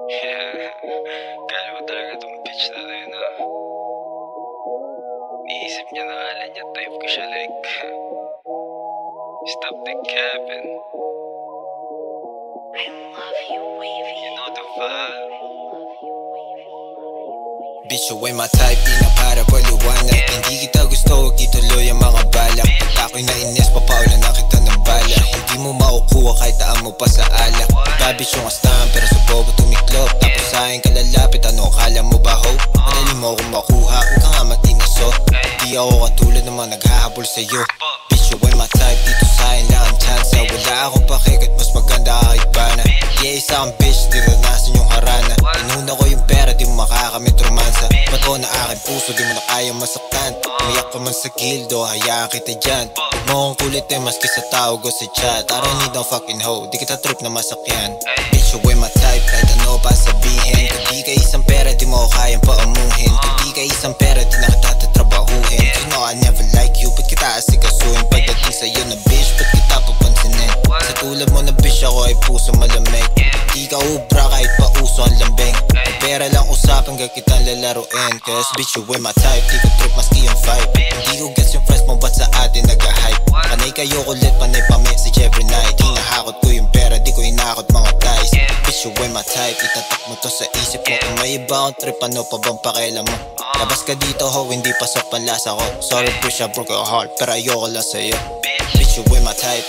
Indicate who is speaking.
Speaker 1: Yeah. Kala mo talaga tong bitch na rin, ha? Iisip niya na kala niya type ko siya like stop the cabin.
Speaker 2: I love you, wavy.
Speaker 1: You know the vibe.
Speaker 3: Bitch, you ain't my type, di na para paliwanag. Hindi kita gusto, huwag ituloy ang mga balak. Pag ako'y nainis, papaulan na kita ng bala. Hindi mo makukuha kahit taan mo pa sa alak. Babitch yung astahan pero sa bobo tumiklop. Tapos sa'kin ka lalapit, ano akala mo ba ho? Madali mo akong makuha, huwag ka nga matinaso. Di ako katulad ng mga naghahabol sa'yo. Bitch, you ain't my type, dito sa'kin lang ang chance. Wala akong pakikit, mas maganda ka kahit bana. Yeah, isa kang bitch, di ranasan yung harana. Inuna ko yung pera, di mo makakamit romansa. Bato na aking puso, di mo na kaya masaktan. Umiyak ka man sa gildo, hayaan kita dyan. Huwag mo akong kulitin, maski sa tawag o sa chat. I don't need no fucking hoe, di kita trip na masakyan. Bitch, you ain't my type, kahit ano pa sabihin. Kung di ka isang pera, di mo ako kayang paamuhin. Kung di ka isang pera, di na kita tatrabahuhin. You know I never like you, ba't kita asikasuhin? Pagdating sa'yo na bitch, ba't kita papansinin? Sa tulad mo na bitch, ako ay puso malamig. Di ka ubra kahit pa uso ang lambing. Kung pera lang usapan, ka kitang lalaruin. Cause bitch, you ain't my type, di ko trip maski yung vibe. Hindi ko gets yung friends mo, ba't sa atin nag-hype? Panay kayo kulit, panay pa message every night. Hinahakot ko yung pera, di ko hinakot mga guys. Bitch, you ain't my type, itatak mo to sa isip mo. Kung may iba akong trip, ano pa bang pakialam mo? Labas ka dito ho, hindi pasok panlasa ko. Sorry bitch, I broke your heart, pero ayoko lang sa'yo. Bitch, you ain't my type.